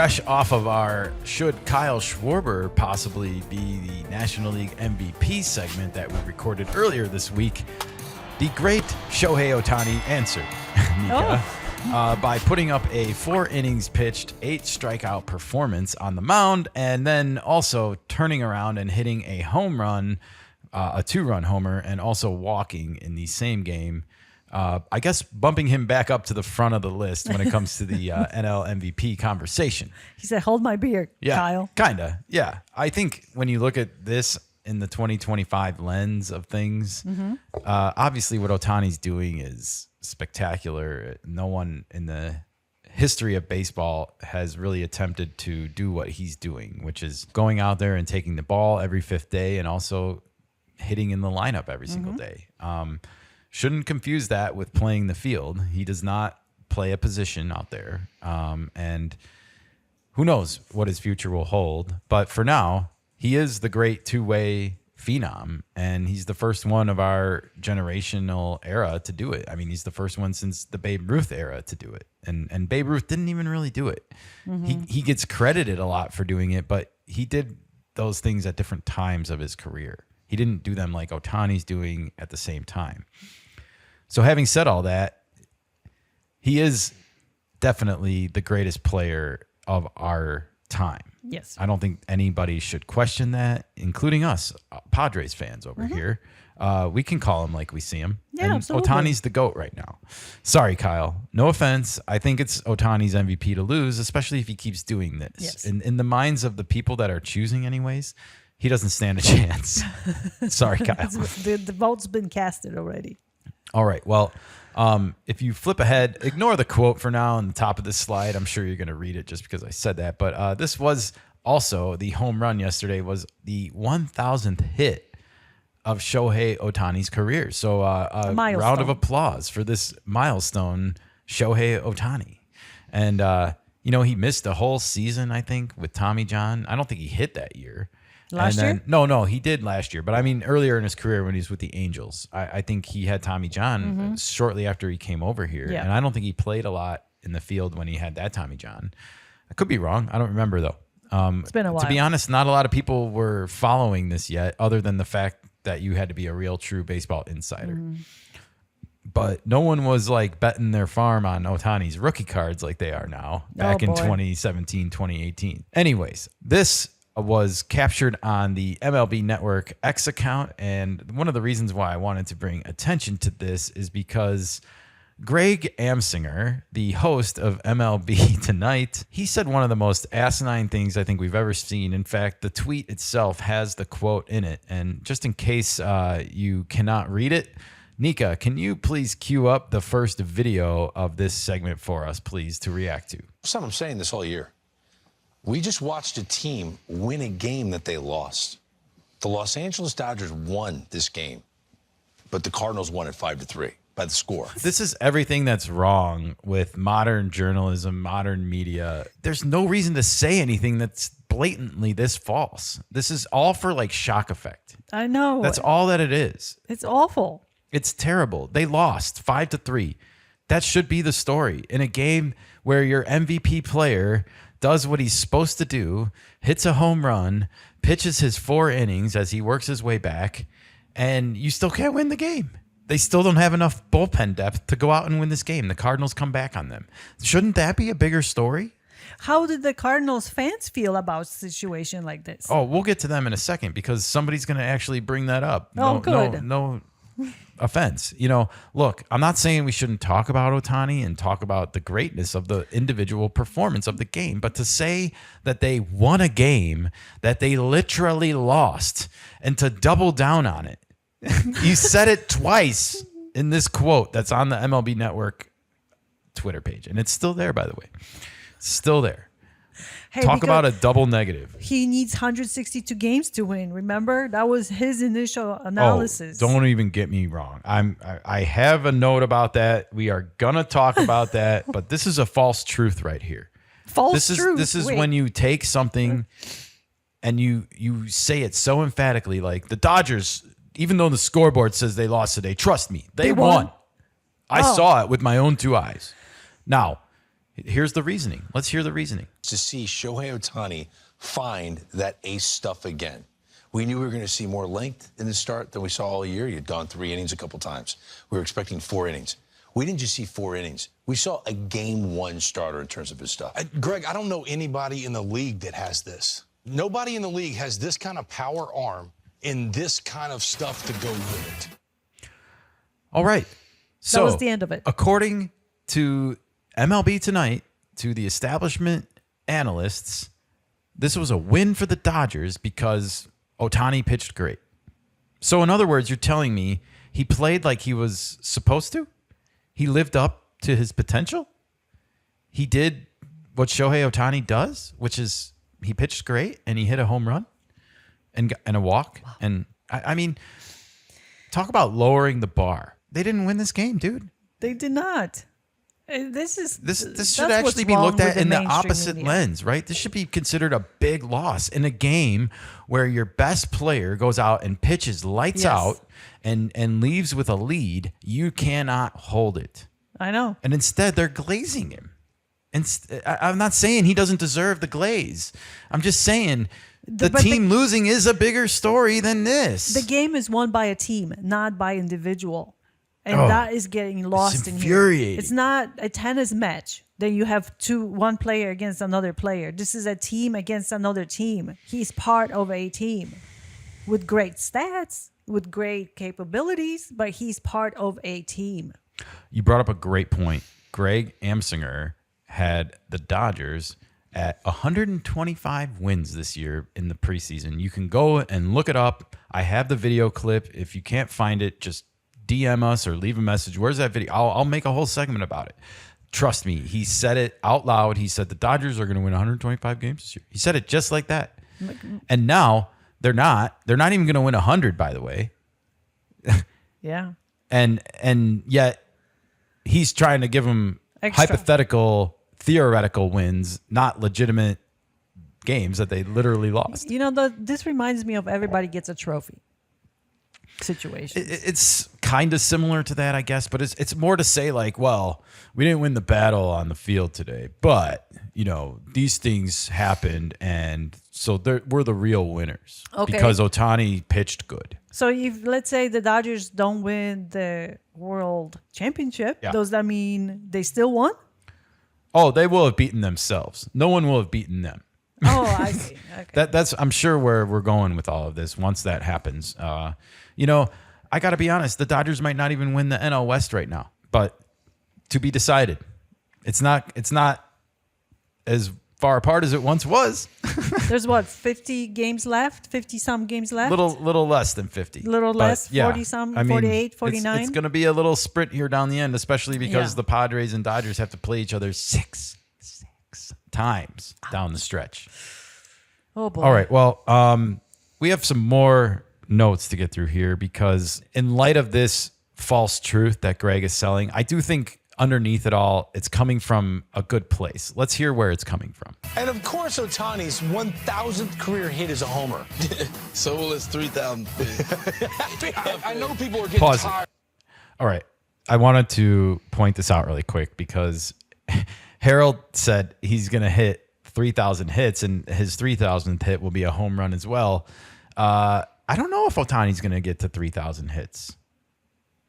fresh off of our Should Kyle Schwarber possibly be the National League MVP segment that we recorded earlier this week, the great Shohei Ohtani answered Nika by putting up a 4 innings pitched, 8 strikeout performance on the mound, and then also turning around and hitting a home run, a 2-run homer, and also walking in the same game. I guess bumping him back up to the front of the list when it comes to the NL MVP conversation. He said, hold my beer, Kyle. Kind of. Yeah. I think when you look at this in the 2025 lens of things, obviously what Ohtani's doing is spectacular. No one in the history of baseball has really attempted to do what he's doing, which is going out there and taking the ball every 5th day and also hitting in the lineup every single day. Shouldn't confuse that with playing the field. He does not play a position out there. And who knows what his future will hold. But for now, he is the great two-way phenom. And he's the first one of our generational era to do it. I mean, he's the first one since the Babe Ruth era to do it. And Babe Ruth didn't even really do it. He gets credited a lot for doing it, but he did those things at different times of his career. He didn't do them like Ohtani's doing at the same time. So having said all that, he is definitely the greatest player of our time. Yes. I don't think anybody should question that, including us, Padres fans over here. We can call him like we see him. Yeah, and absolutely. Ohtani's the GOAT right now. Sorry, Kyle. No offense. I think it's Ohtani's MVP to lose, especially if he keeps doing this. Yes. In the minds of the people that are choosing anyways, he doesn't stand a chance. Sorry, Kyle. The vote's been casted already. All right. Well, if you flip ahead, ignore the quote for now on the top of this slide. I'm sure you're going to read it just because I said that. But this was also the home run yesterday was the 1,000th hit of Shohei Ohtani's career. So a round of applause for this milestone, Shohei Ohtani. And, he missed a whole season, I think, with Tommy John. I don't think he hit that year. Last year? No, he did last year. But I mean, earlier in his career when he was with the Angels, I think he had Tommy John shortly after he came over here. Yeah. And I don't think he played a lot in the field when he had that Tommy John. I could be wrong. I don't remember, though. It's been a while. To be honest, not a lot of people were following this yet, other than the fact that you had to be a real, true baseball insider. But no one was like betting their farm on Ohtani's rookie cards like they are now back in 2017, 2018. Anyways, this was captured on the MLB Network X account. And one of the reasons why I wanted to bring attention to this is because Greg Amsinger, the host of MLB Tonight, he said one of the most asinine things I think we've ever seen. In fact, the tweet itself has the quote in it. And just in case you cannot read it, Nika, can you please cue up the first video of this segment for us, please, to react to? Something I'm saying this all year. We just watched a team win a game that they lost. The Los Angeles Dodgers won this game, but the Cardinals won it 5-3 by the score. This is everything that's wrong with modern journalism, modern media. There's no reason to say anything that's blatantly this false. This is all for like shock effect. I know. That's all that it is. It's awful. It's terrible. They lost 5-3. That should be the story. In a game where your MVP player does what he's supposed to do, hits a home run, pitches his 4 innings as he works his way back, and you still can't win the game. They still don't have enough bullpen depth to go out and win this game. The Cardinals come back on them. Shouldn't that be a bigger story? How did the Cardinals fans feel about a situation like this? Oh, we'll get to them in a second because somebody's going to actually bring that up. Oh, good. No offense. Look, I'm not saying we shouldn't talk about Ohtani and talk about the greatness of the individual performance of the game, but to say that they won a game that they literally lost and to double down on it. You said it twice in this quote that's on the MLB Network Twitter page, and it's still there, by the way. Still there. Hey, talk about a double negative. He needs 162 games to win. Remember, that was his initial analysis. Oh, don't even get me wrong. I have a note about that. We are gonna talk about that, but this is a false truth right here. False truth. This is when you take something and you say it so emphatically, like the Dodgers, even though the scoreboard says they lost today, trust me, they won. I saw it with my own 2 eyes. Now, Here's the reasoning. Let's hear the reasoning. To see Shohei Ohtani find that ace stuff again. We knew we were going to see more length in the start than we saw all year. He had gone 3 innings a couple times. We were expecting 4 innings. We didn't just see 4 innings. We saw a game 1 starter in terms of his stuff. Greg, I don't know anybody in the league that has this. Nobody in the league has this kind of power arm and this kind of stuff to go with it. All right. So that was the end of it. According to MLB Tonight, to the establishment analysts, this was a win for the Dodgers because Ohtani pitched great. So in other words, you're telling me he played like he was supposed to? He lived up to his potential? He did what Shohei Ohtani does, which is he pitched great and he hit a home run and a walk. Wow. And I mean, talk about lowering the bar. They didn't win this game, dude. They did not. This should actually be looked at in the opposite lens, right? This should be considered a big loss in a game where your best player goes out and pitches lights out and leaves with a lead. You cannot hold it. I know. And instead, they're glazing him. And I'm not saying he doesn't deserve the glaze. I'm just saying the team losing is a bigger story than this. The game is won by a team, not by individual. And that is getting lost in here. It's not a tennis match. Then you have one player against another player. This is a team against another team. He's part of a team with great stats, with great capabilities, but he's part of a team. You brought up a great point. Greg Amsinger had the Dodgers at 125 wins this year in the preseason. You can go and look it up. I have the video clip. If you can't find it, just DM us or leave a message. Where's that video? I'll make a whole segment about it. Trust me. He said it out loud. He said the Dodgers are going to win 125 games this year. He said it just like that. And now they're not. They're not even going to win 100, by the way. Yeah. And yet he's trying to give them hypothetical, theoretical wins, not legitimate games that they literally lost. You know, this reminds me of everybody gets a trophy situation. It's kind of similar to that, I guess, but it's more to say like, well, we didn't win the battle on the field today, but you know, these things happened, and so we're the real winners because Ohtani pitched good. So if let's say the Dodgers don't win the World Championship, does that mean they still won? Oh, they will have beaten themselves. No one will have beaten them. Oh, I see. Okay. That's I'm sure where we're going with all of this once that happens. You know, I got to be honest. The Dodgers might not even win the NL West right now, but to be decided. It's not as far apart as it once was. There's what, 50 games left? 50-some games left? Little less than 50. Little less, 40-some, 48, 49? It's going to be a little sprint here down the end, especially because the Padres and Dodgers have to play each other six times down the stretch. Oh, boy. All right, well, we have some more notes to get through here because in light of this false truth that Greg is selling, I do think underneath it all, it's coming from a good place. Let's hear where it's coming from. And of course, Ohtani's 1,000th career hit is a homer. So will his 3,000 feet. I know people are getting tired. All right. I wanted to point this out really quick because Harold said he's going to hit 3,000 hits and his 3,000th hit will be a home run as well. I don't know if Ohtani's going to get to 3,000 hits.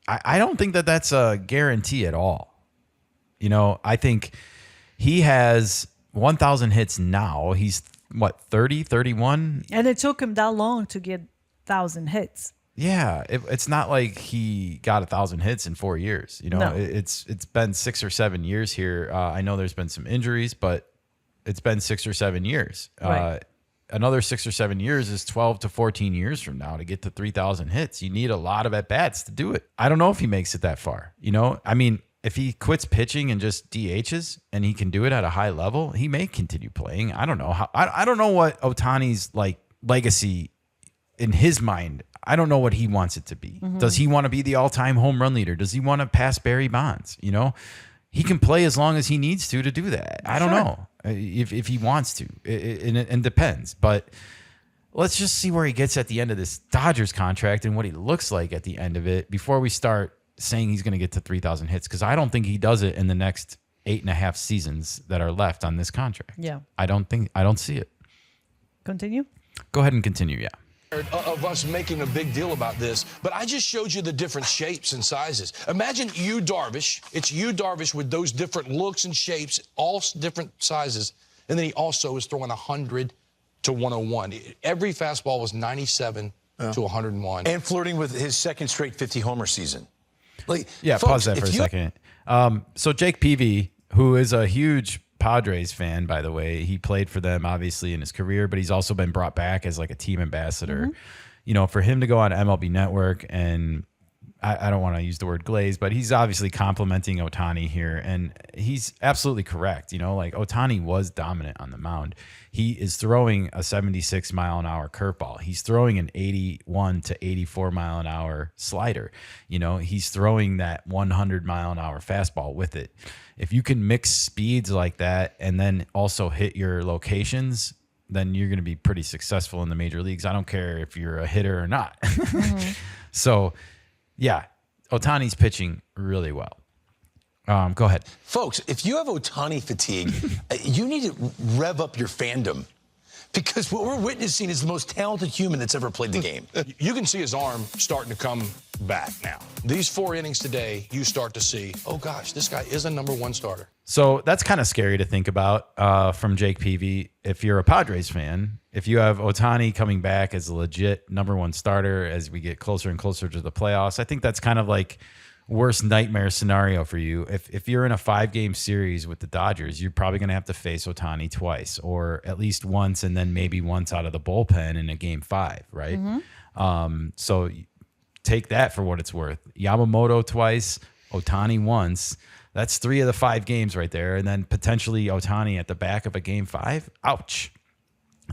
I don't think that that's a guarantee at all. You know, I think he has 1,000 hits now. He's, what, 30, 31? And it took him that long to get 1,000 hits. Yeah, it's not like he got 1,000 hits in 4 years. You know, No. It's been 6 or 7 years here. I know there's been some injuries, but it's been 6 or 7 years. Right. Another 6 or 7 years is 12 to 14 years from now to get to 3,000 hits. You need a lot of at-bats to do it. I don't know if he makes it that far. You know, I mean, if he quits pitching and just DHs and he can do it at a high level, he may continue playing. I don't know how. I don't know what Ohtani's like legacy in his mind. I don't know what he wants it to be. Mm-hmm. Does he want to be the all-time home run leader? Does he want to pass Barry Bonds? You know, he can play as long as he needs to do that. I don't know if he wants to. It depends. But let's just see where he gets at the end of this Dodgers contract and what he looks like at the end of it before we start saying he's going to get to 3,000 hits, because I don't think he does it in the next 8.5 seasons that are left on this contract. Yeah. I don't see it. Continue. Go ahead and continue. Yeah. Of us making a big deal about this, but I just showed you the different shapes and sizes. Imagine you, Darvish. It's you, Darvish, with those different looks and shapes, all different sizes, and then he also is throwing 100 to 101. Every fastball was 97 to 101, and flirting with his second straight 50 homer season. Like, Yeah, folks, pause that for a second. So Jake Peavy, who is a huge Padres fan, by the way, he played for them obviously in his career, but he's also been brought back as like a team ambassador. You know, for him to go on MLB Network, and I don't want to use the word glaze, but he's obviously complimenting Ohtani here, and he's absolutely correct. You know, like Ohtani was dominant on the mound. He is throwing a 76 mile an hour curveball. He's throwing an 81 to 84 mile an hour slider. You know, he's throwing that 100 mile an hour fastball with it. If you can mix speeds like that and then also hit your locations, then you're going to be pretty successful in the major leagues. I don't care if you're a hitter or not. So, yeah, Ohtani's pitching really well. Go ahead. Folks, if you have Ohtani fatigue, you need to rev up your fandom, because what we're witnessing is the most talented human that's ever played the game. you can see his arm starting to come back now. These 4 innings today, you start to see, oh gosh, this guy is a #1 starter. So that's kind of scary to think about from Jake Peavy. If you're a Padres fan, if you have Ohtani coming back as a legit #1 starter as we get closer and closer to the playoffs, I think that's kind of like worst nightmare scenario for you. If you're in a 5-game series with the Dodgers, you're probably going to have to face Ohtani twice, or at least once, and then maybe once out of the bullpen in a game 5, right? So take that for what it's worth. Yamamoto twice, Ohtani once. That's 3 of the 5 games right there. And then potentially Ohtani at the back of a game 5. Ouch.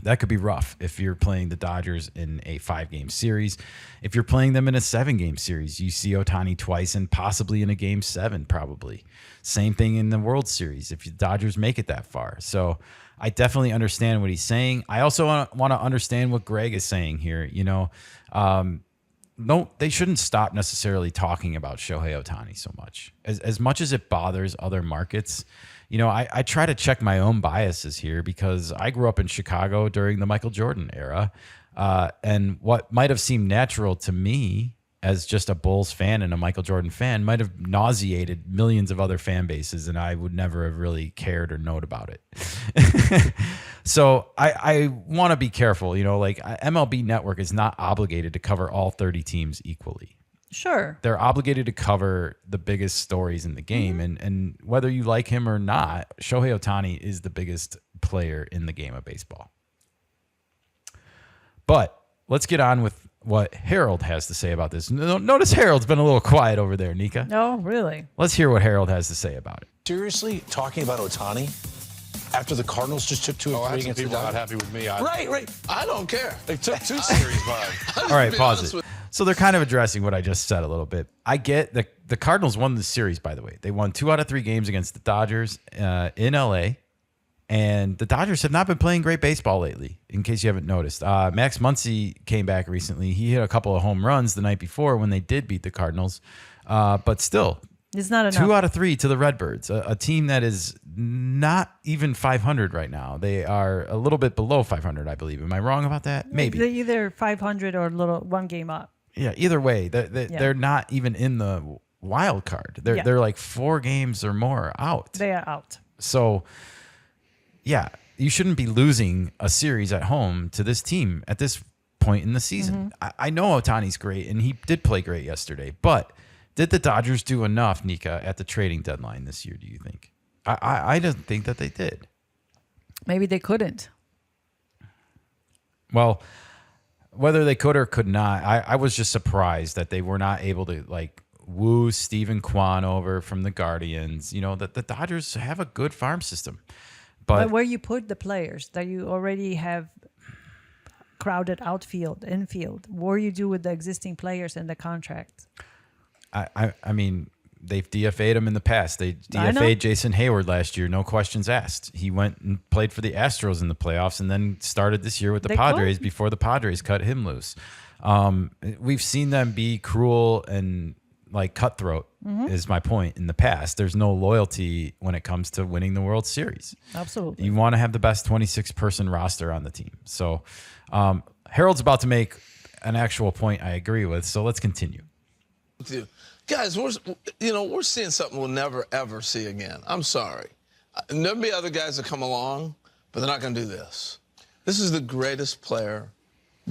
That could be rough if you're playing the Dodgers in a 5-game series. If you're playing them in a 7-game series, you see Ohtani twice and possibly in a game 7, probably. Same thing in the World Series if the Dodgers make it that far. So I definitely understand what he's saying. I also want to understand what Greg is saying here. You know, no, they shouldn't stop necessarily talking about Shohei Ohtani so much. As much as it bothers other markets, you know, I try to check my own biases here, because I grew up in Chicago during the Michael Jordan era. And what might have seemed natural to me as just a Bulls fan and a Michael Jordan fan might have nauseated millions of other fan bases, and I would never have really cared or known about it. So I want to be careful, you know, like MLB Network is not obligated to cover all 30 teams equally. Sure. They're obligated to cover the biggest stories in the game. And whether you like him or not, Shohei Ohtani is the biggest player in the game of baseball. But let's get on with what Harold has to say about this. Notice Harold's been a little quiet over there, Nika. Oh, really? Let's hear what Harold has to say about it. Seriously, talking about Ohtani after the Cardinals just took 2 or 3 against the people not Dodgers? happy with me. Right. I don't care. They took 2 series by him. All right, pause it. So they're kind of addressing what I just said a little bit. I get the Cardinals won the series, by the way. They won 2 out of 3 games against the Dodgers in LA. And the Dodgers have not been playing great baseball lately, in case you haven't noticed. Max Muncy came back recently. He hit a couple of home runs the night before when they did beat the Cardinals. But still, it's not enough. 2 out of 3 to the Redbirds, a team that is not even 500 right now. They are a little bit below 500, I believe. Am I wrong about that? Maybe. They're either 500 or 1 game up. Yeah, either way, they're not even in the wild card. They're like 4 games or more out. They are out. So, yeah, you shouldn't be losing a series at home to this team at this point in the season. I know Ohtani's great, and he did play great yesterday, but did the Dodgers do enough, Nika, at the trading deadline this year, do you think? I don't think that they did. Maybe they couldn't. Well, whether they could or could not, I was just surprised that they were not able to like woo Stephen Kwan over from the Guardians. You know, that the Dodgers have a good farm system. But where you put the players that you already have crowded outfield, infield, what do you do with the existing players and the contracts? I mean, they've DFA'd him in the past. They DFA'd Jason Hayward last year, no questions asked. He went and played for the Astros in the playoffs and then started this year with the Padres before the Padres cut him loose. We've seen them be cruel and like cutthroat is my point in the past. There's no loyalty when it comes to winning the World Series. Absolutely. You want to have the best 26-person roster on the team. So Harold's about to make an actual point I agree with. So let's continue. Guys, we're seeing something we'll never, ever see again. I'm sorry. There'll be other guys that come along, but they're not going to do this. This is the greatest player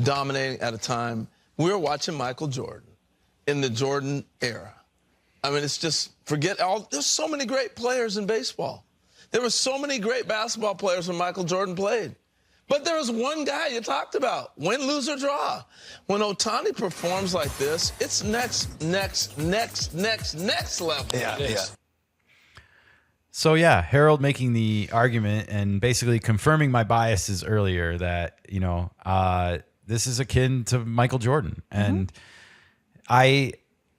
dominating at a time. We're watching Michael Jordan in the Jordan era. I mean, it's just, there's so many great players in baseball. There were so many great basketball players when Michael Jordan played. But there was one guy you talked about, win, lose, or draw. When Ohtani performs like this, it's next level. Yeah. So yeah, Harold making the argument and basically confirming my biases earlier that, this is akin to Michael Jordan. And I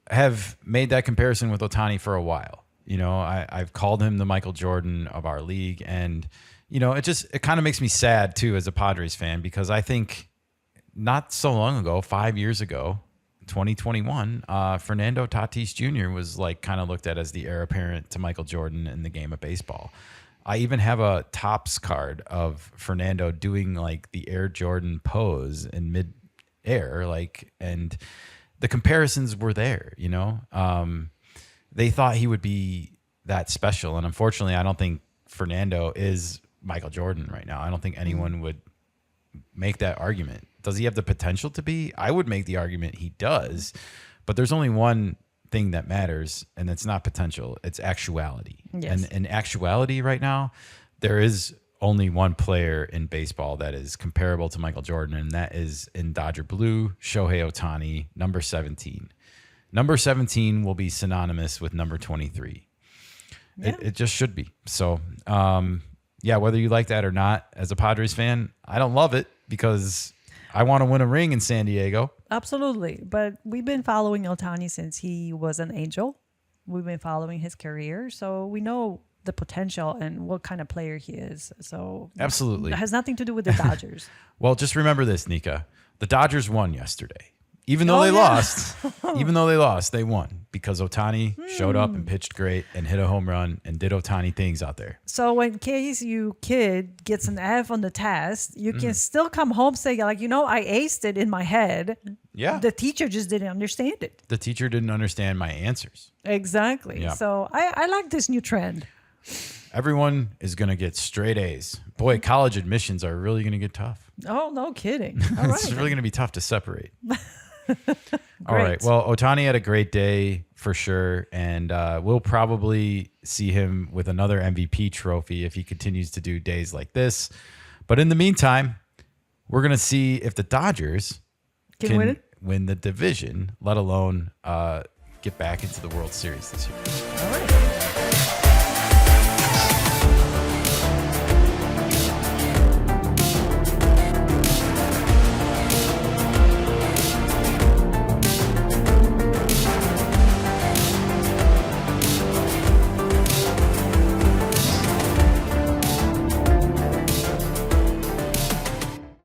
have made that comparison with Ohtani for a while. I've called him the Michael Jordan of our league. And, it kind of makes me sad too as a Padres fan, because I think not so long ago, 5 years ago, 2021, Fernando Tatis Jr. was like kind of looked at as the heir apparent to Michael Jordan in the game of baseball. I even have a Topps card of Fernando doing like the Air Jordan pose in mid-air, and the comparisons were there. They thought he would be that special, and unfortunately, I don't think Fernando is Michael Jordan right now. I don't think anyone would make that argument. Does he have the potential to be? I would make the argument he does, but there's only one thing that matters, and it's not potential, it's actuality. Yes. And in actuality right now, there is only one player in baseball that is comparable to Michael Jordan, and that is in Dodger blue, Shohei Ohtani, number 17. Number 17 will be synonymous with number 23. Yeah. It just should be. So, whether you like that or not, as a Padres fan, I don't love it because I want to win a ring in San Diego. Absolutely. But we've been following Ohtani since he was an Angel. We've been following his career. So we know the potential and what kind of player he is. So absolutely. It has nothing to do with the Dodgers. Well, just remember this, Nika. The Dodgers won yesterday. Even though they lost, they won because Ohtani showed up and pitched great and hit a home run and did Ohtani things out there. So in case you kid gets an F on the test, you can still come home saying, I aced it in my head. Yeah. The teacher just didn't understand it. The teacher didn't understand my answers. Exactly. Yeah. So I like this new trend. Everyone is going to get straight A's. Boy, college admissions are really going to get tough. Oh, no kidding. All It's really going to be tough to separate. All Great. right. Well, Ohtani had a great day for sure, and we'll probably see him with another MVP trophy if he continues to do days like this. But in the meantime, we're going to see if the Dodgers can win the division, let alone get back into the World Series this year. All right.